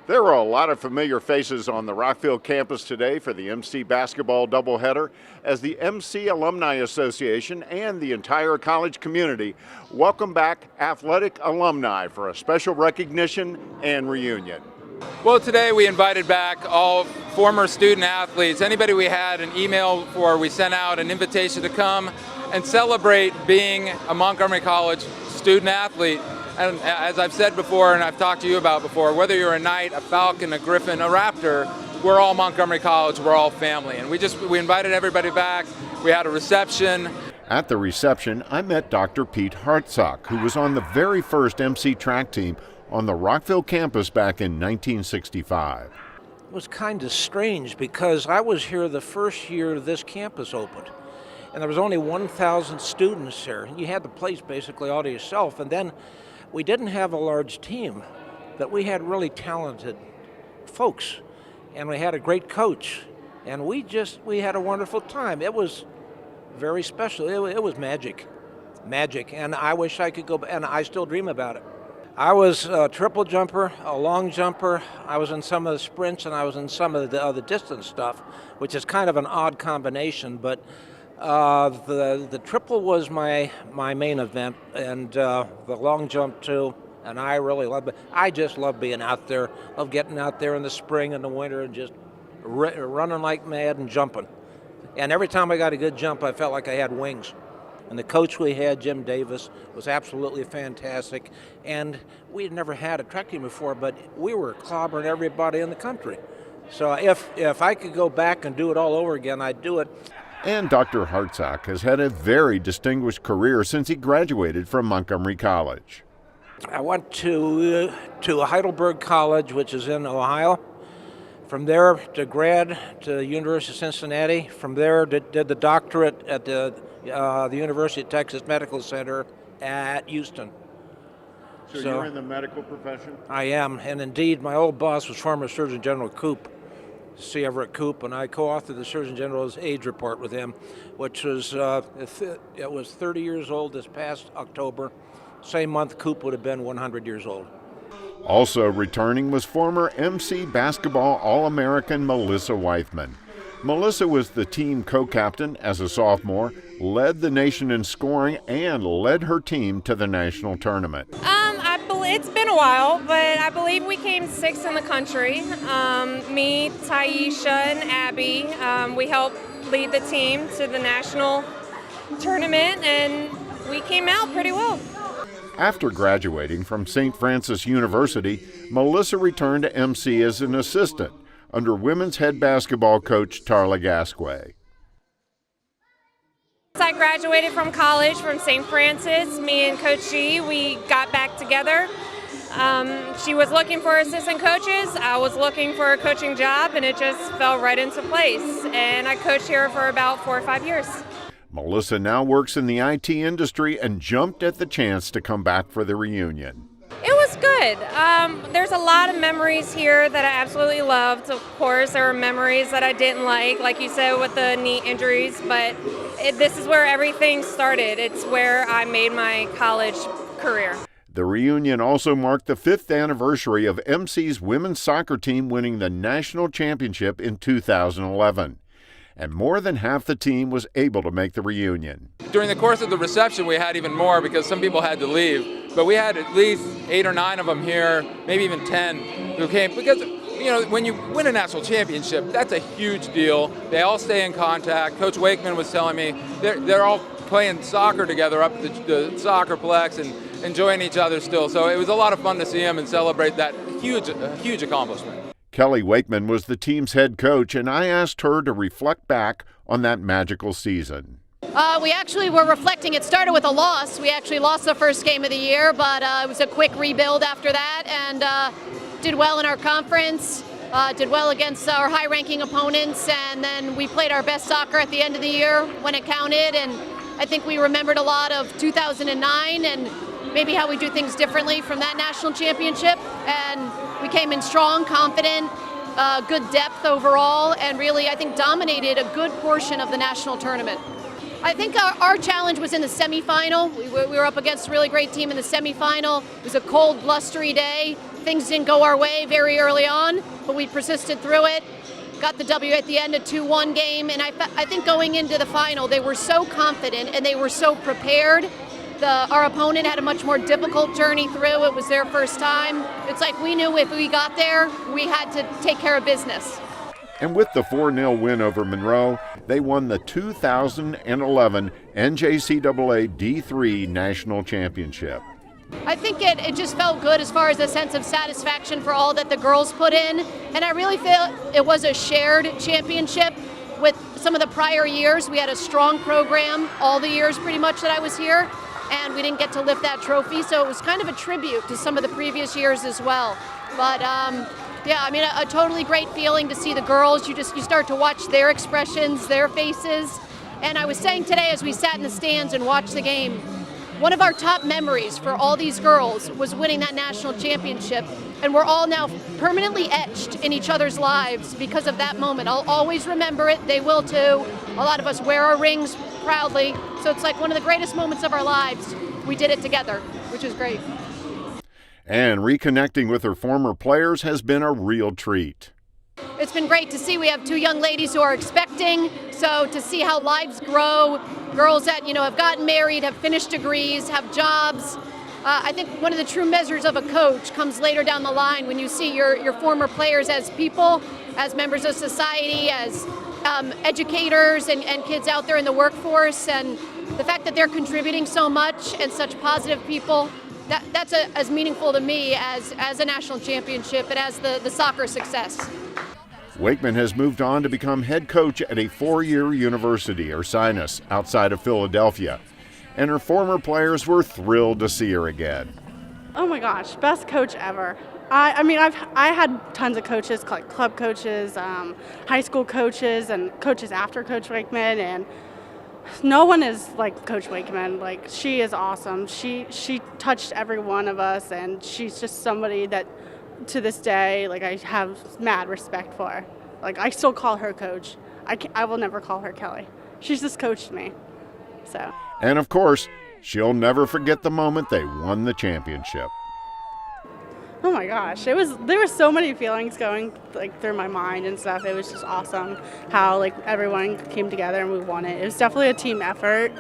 There were a lot of familiar faces on the Rockville campus today for the MC basketball doubleheader as the MC Alumni Association and the entire college community welcome back athletic alumni for a special recognition and reunion. Well, today we invited back all former student athletes. Anybody we had an email for, we sent out an invitation to come and celebrate being a Montgomery College student athlete. And as I've said before, and I've talked to you about before, whether you're a Knight, a Falcon, a Griffin, a Raptor, we're all Montgomery College, we're all family. And we invited everybody back. We had a reception. At the reception, I met Dr. Pete Hartsock, who was on the very first MC track team on the Rockville campus back in 1965. It was kind of strange because I was here the first year this campus opened. And there was only 1,000 students here. You had the place basically all to yourself. And then we didn't have a large team, but we had really talented folks. And we had a great coach. And we had a wonderful time. It was very special. It was magic. Magic. And I wish I could go, and I still dream about it. I was a triple jumper, a long jumper. I was in some of the sprints, and I was in some of the other distance stuff, which is kind of an odd combination. But the triple was my main event, and the long jump too. And I really loved it. I just love being out there, love getting out there in the spring and the winter and just running like mad and jumping. And every time I got a good jump, I felt like I had wings. And the coach we had, Jim Davis, was absolutely fantastic. And we had never had a track team before, but we were clobbering everybody in the country. So if I could go back and do it all over again, I'd do it. And Dr. Hartsock has had a very distinguished career since he graduated from Montgomery College. I went to Heidelberg College, which is in Ohio. From there to grad to the University of Cincinnati. From there did the doctorate at the University of Texas Medical Center at Houston. So you're in the medical profession? I am, and indeed my old boss was former Surgeon General Koop, C. Everett Koop, and I co-authored the Surgeon General's age report with him, which was, it was 30 years old this past October. Same month Koop would have been 100 years old. Also returning was former MC basketball All-American Melissa Weithman. Melissa was the team co-captain as a sophomore, led the nation in scoring, and led her team to the national tournament. It's been a while, but I believe we came sixth in the country. Me, Taisha, and Abby, we helped lead the team to the national tournament, and we came out pretty well. After graduating from St. Francis University, Melissa returned to MC as an assistant under women's head basketball coach Tarla Gasquet. I graduated from college from St. Francis. Me and Coach G, we got back together. She was looking for assistant coaches. I was looking for a coaching job, and it just fell right into place. And I coached here for about 4 or 5 years. Melissa now works in the IT industry and jumped at the chance to come back for the reunion. It was good. There's a lot of memories here that I absolutely loved. Of course, there were memories that I didn't like you said, with the knee injuries, but this is where everything started. It's where I made my college career. The reunion also marked the 5th anniversary of MC's women's soccer team winning the national championship in 2011. And more than half the team was able to make the reunion. During the course of the reception, we had even more because some people had to leave. But we had at least 8 or 9 of them here, maybe even 10 who came. Because, when you win a national championship, that's a huge deal. They all stay in contact. Coach Wakeman was telling me they're all playing soccer together up at the soccerplex and enjoying each other still. So it was a lot of fun to see them and celebrate that huge accomplishment. Kelly Wakeman was the team's head coach, and I asked her to reflect back on that magical season. We actually were reflecting. It started with a loss. We actually lost the first game of the year, but it was a quick rebuild after that, and did well in our conference, did well against our high-ranking opponents, and then we played our best soccer at the end of the year when it counted, and I think we remembered a lot of 2009 and maybe how we do things differently from that national championship, and we came in strong, confident, good depth overall, and really I think dominated a good portion of the national tournament. I think our challenge was in the semifinal. We were up against a really great team in the semifinal. It was a cold, blustery day. Things didn't go our way very early on, but we persisted through it. Got the W at the end, a 2-1 game, and I think going into the final, they were so confident and they were so prepared. Our opponent had a much more difficult journey through. It was their first time. It's like we knew if we got there, we had to take care of business. And with the 4-0 win over Monroe, they won the 2011 NJCAA D3 National Championship. I think it just felt good as far as a sense of satisfaction for all that the girls put in. And I really feel it was a shared championship with some of the prior years. We had a strong program all the years pretty much that I was here, and we didn't get to lift that trophy. So it was kind of a tribute to some of the previous years as well. But yeah, I mean, a totally great feeling to see the girls. You start to watch their expressions, their faces. And I was saying today as we sat in the stands and watched the game, one of our top memories for all these girls was winning that national championship. And we're all now permanently etched in each other's lives because of that moment. I'll always remember it. They will too. A lot of us wear our rings proudly. So it's like one of the greatest moments of our lives. We did it together, which is great. And reconnecting with her former players has been a real treat. It's been great to see. We have 2 young ladies who are expecting, so to see how lives grow, girls that have gotten married, have finished degrees, have jobs. I think one of the true measures of a coach comes later down the line when you see your former players as people, as members of society, as educators and kids out there in the workforce, and the fact that they're contributing so much and such positive people. That's as meaningful to me as a national championship and as the soccer success. Wakeman has moved on to become head coach at a 4-year university, Ursinus, outside of Philadelphia. And her former players were thrilled to see her again. Oh my gosh, best coach ever. I mean, I had tons of coaches, like club coaches, high school coaches, and coaches after Coach Wakeman, and no one is like Coach Wakeman. Like, she is awesome. She touched every one of us, and she's just somebody that, to this day, like, I have mad respect for. Like, I still call her coach. I will never call her Kelly. She's just coached me. So. And of course, she'll never forget the moment they won the championship. Oh my gosh, there were so many feelings going through my mind and stuff. It was just awesome how everyone came together and we won it. It was definitely a team effort.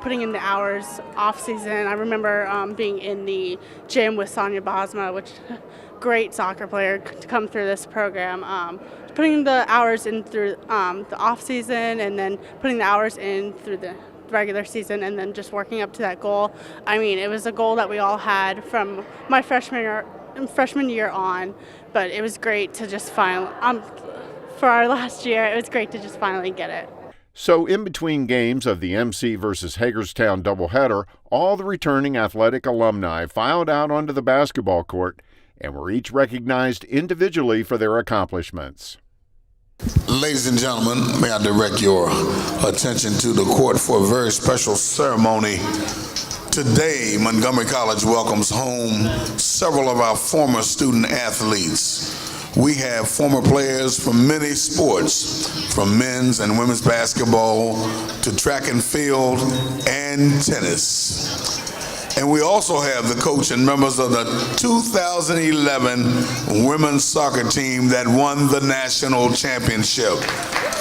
Putting in the hours off season. I remember being in the gym with Sonia Bosma, which great soccer player to come through this program. Putting the hours in through the off season, and then putting the hours in through the regular season, and then just working up to that goal. I mean, it was a goal that we all had from my freshman year on, but it was great to just finally, for our last year, it was great to just finally get it. So in between games of the MC versus Hagerstown doubleheader, all the returning athletic alumni filed out onto the basketball court and were each recognized individually for their accomplishments. Ladies and gentlemen, may I direct your attention to the court for a very special ceremony. Today, Montgomery College welcomes home several of our former student athletes. We have former players from many sports, from men's and women's basketball to track and field and tennis. And we also have the coach and members of the 2011 women's soccer team that won the national championship.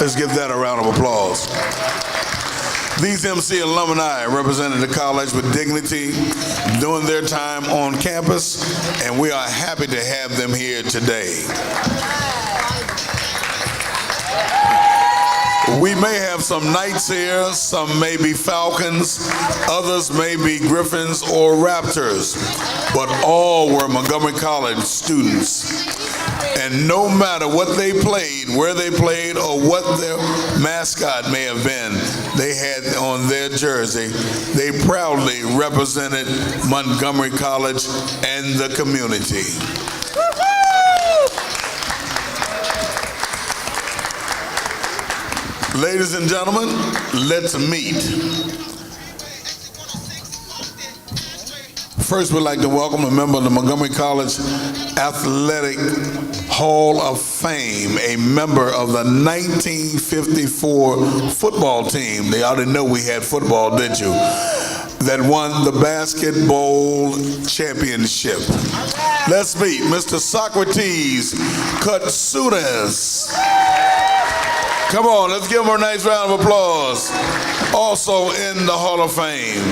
Let's give that a round of applause. These MC alumni represented the college with dignity, doing their time on campus, and we are happy to have them here today. We may have some Knights here, some may be Falcons, others may be Griffins or Raptors, but all were Montgomery College students. And no matter what they played, where they played, or what their mascot may have been, they had on their jersey, they proudly represented Montgomery College and the community. Ladies and gentlemen, let's meet First, we'd like to welcome a member of the Montgomery College Athletic Hall of Fame, a member of the 1954 football team. They already know we had football, didn't you? That won the basketball championship. Let's meet Mr. Socrates Katsunas. Come on, let's give him a nice round of applause. Also in the Hall of Fame.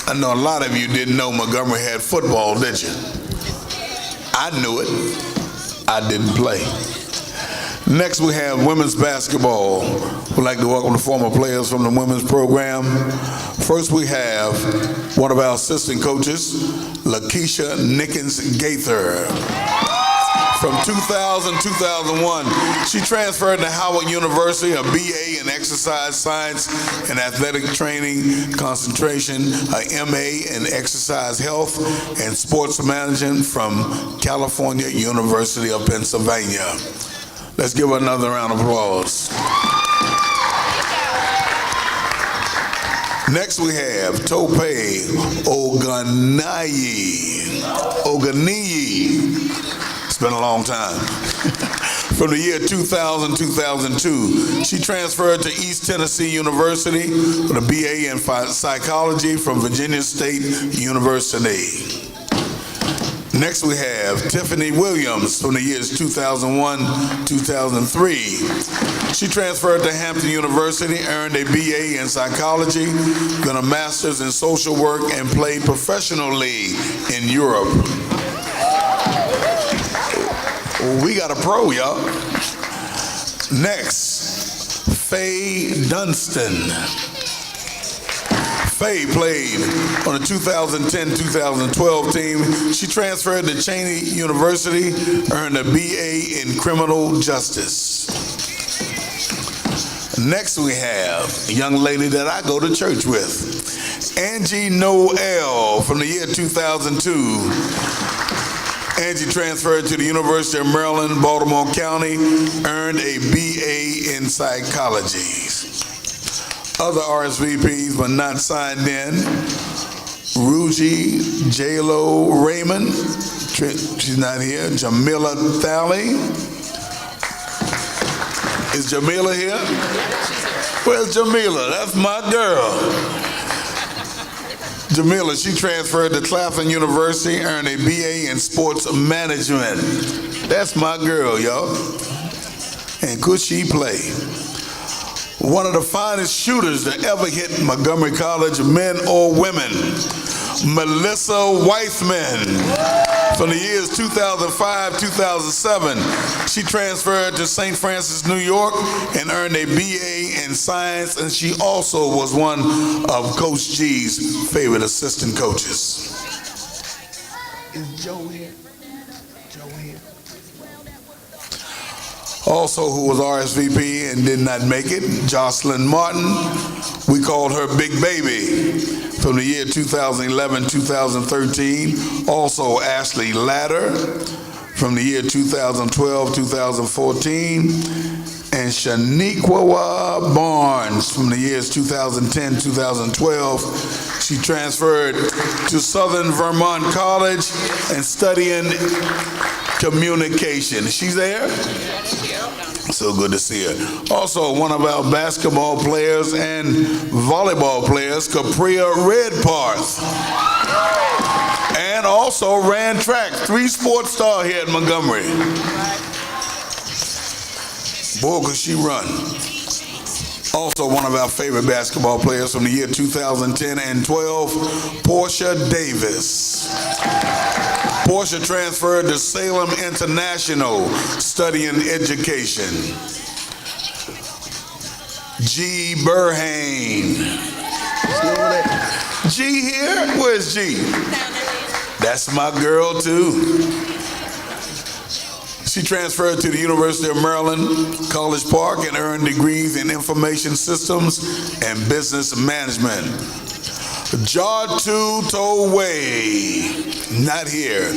I know a lot of you didn't know Montgomery had football, did you? I knew it. I didn't play. Next, we have women's basketball. We'd like to welcome the former players from the women's program. First, we have one of our assistant coaches, Lakeisha Nickens-Gaither. From 2000-2001, she transferred to Howard University, a BA in exercise science and athletic training concentration, a MA in exercise health and sports management from California University of Pennsylvania. Let's give her another round of applause. Next we have Tope Oganiyi. It's been a long time. From the year 2000-2002, she transferred to East Tennessee University with a BA in psychology from Virginia State University. Next we have Tiffany Williams from the years 2001-2003. She transferred to Hampton University, earned a BA in psychology, then a master's in social work, and played professionally in Europe. We got a pro, y'all. Next, Faye Dunstan. Faye played on the 2010-2012 team. She transferred to Cheney University, earned a BA in criminal justice. Next we have a young lady that I go to church with, Angie Noel, from the year 2002. Angie transferred to the University of Maryland, Baltimore County, earned a BA in psychology. Other RSVPs but not signed in: Ruji J-Lo Raymond, she's not here. Jamila Thalley. Is Jamila here? Where's Jamila? That's my girl. Jamila, she transferred to Claflin University, earned a BA in sports management. That's my girl, y'all. And could she play? One of the finest shooters to ever hit Montgomery College, men or women, Melissa Weissman. From the years 2005-2007, she transferred to St. Francis, New York, and earned a BA in science, and she also was one of Coach G's favorite assistant coaches. Is Joe here? Joe here? Also, who was RSVP and did not make it, Jocelyn Martin. We called her Big Baby. From the year 2011-2013. Also, Ashley Ladder. From the year 2012-2014. And Shaniqua Barnes from the years 2010-2012. She transferred to Southern Vermont College and studying communication. She's there? So good to see her. Also, one of our basketball players and volleyball players, Capria Redparth. And also ran track, 3-sport star here at Montgomery. Boy, could she run. Also one of our favorite basketball players from the year 2010 and 12, Portia Davis. Portia transferred to Salem International, studying education. G. Burhane. G here? Where's G? That's my girl too. She transferred to the University of Maryland, College Park, and earned degrees in information systems and business management. Jadu Toway, not here.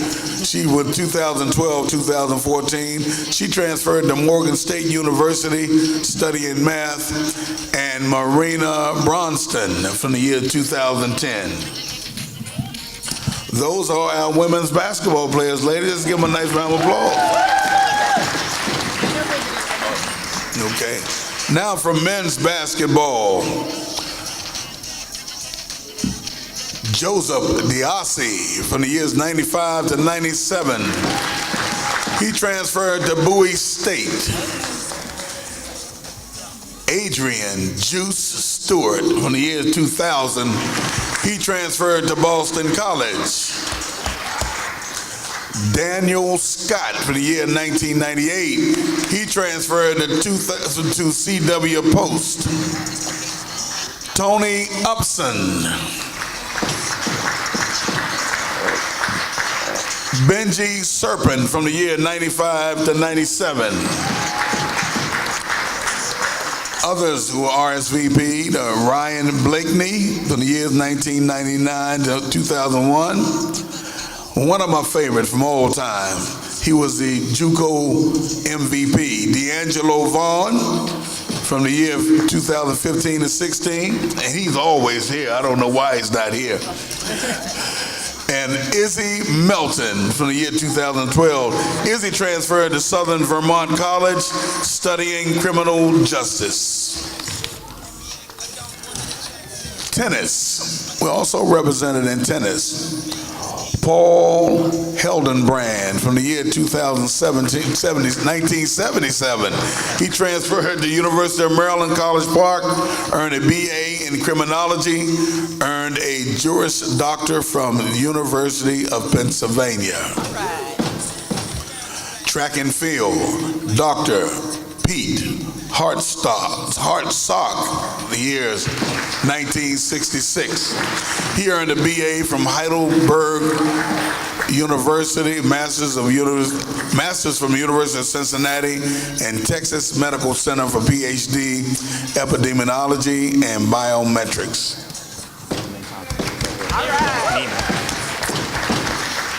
She was 2012-2014. She transferred to Morgan State University studying math, and Marina Bronston from the year 2010. Those are our women's basketball players, ladies. Let's give them a nice round of applause. Okay. Now from men's basketball. Joseph Diassi from the years 95 to 97. He transferred to Bowie State. Adrian Juice Stewart from the year 2000. He transferred to Boston College. Daniel Scott from the year 1998. He transferred to 2002 CW Post. Tony Upson. Benji Serpent from the year 95 to 97. Others who are RSVP'd are Ryan Blakeney from the years 1999 to 2001. One of my favorites from all time, he was the JUCO MVP, D'Angelo Vaughn from the year 2015 to 16, and he's always here. I don't know why he's not here. And Izzy Melton from the year 2012. Izzy transferred to Southern Vermont College studying criminal justice. Tennis. We're also represented in tennis. Paul Heldenbrand from the year 1977. He transferred to University of Maryland College Park, earned a BA in criminology, earned a Juris Doctor from the University of Pennsylvania. Right. Track and field, Dr. Pete Hartsock, the years 1966. He earned a BA from Heidelberg University, Masters from the University of Cincinnati, and Texas Medical Center for PhD, Epidemiology and Biometrics. All right.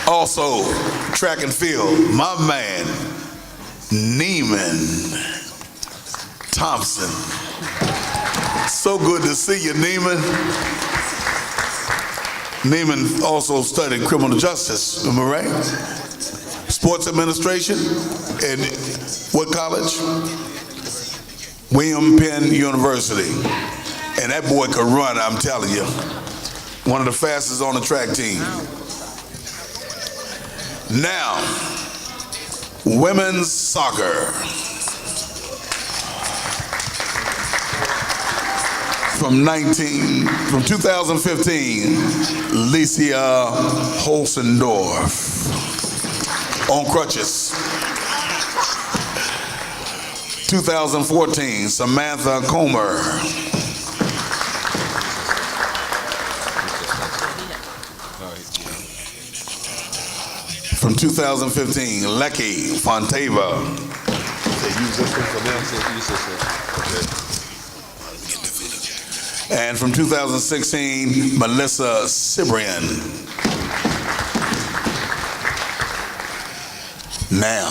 Also, track and field, my man, Neiman Thompson. So good to see you, Neiman. Neiman also studied criminal justice, am I right? Sports administration, and what college? William Penn University. And that boy could run, I'm telling you. One of the fastest on the track team. Now, women's soccer. From 2015, Licia Holzendorf on crutches. 2014, Samantha Comer. From 2015, Lecky Fonteva. Use this one for them. Use this one. Okay. And from 2016, Melissa Cibrian. Now,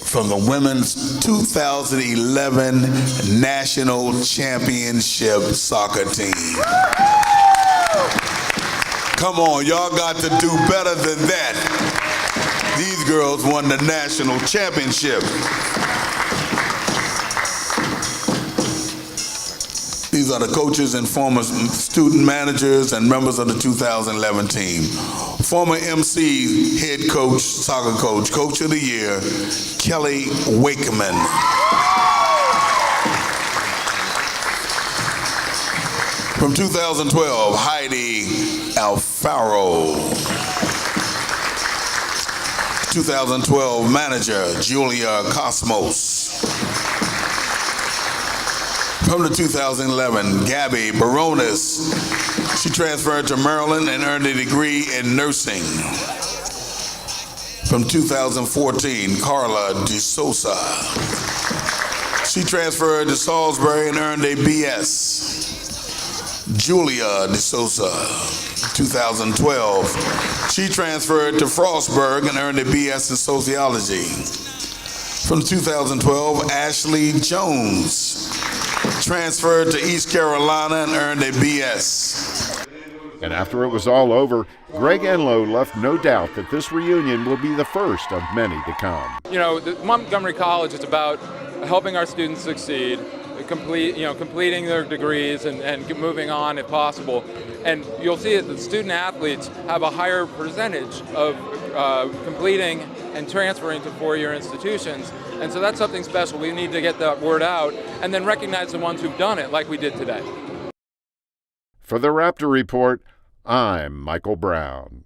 from the women's 2011 National Championship soccer team. Come on, y'all got to do better than that. These girls won the national championship. These are the coaches and former student managers and members of the 2011 team. Former MC head coach, soccer coach, coach of the year, Kelly Wakeman. From 2012, Heidi Alfaro. 2012 manager, Julia Cosmos. From the 2011, Gabby Baronis. She transferred to Maryland and earned a degree in nursing. From 2014, Carla DeSosa. She transferred to Salisbury and earned a BS. Julia DeSouza, 2012. She transferred to Frostburg and earned a BS in sociology. From 2012, Ashley Jones transferred to East Carolina and earned a BS. And after it was all over, Greg Enlow left no doubt that this reunion will be the first of many to come. You know, Montgomery College is about helping our students succeed, completing their degrees and moving on if possible. And you'll see that the student athletes have a higher percentage of completing and transferring to four-year institutions. And so that's something special. We need to get that word out and then recognize the ones who've done it like we did today. For the Raptor Report, I'm Michael Brown.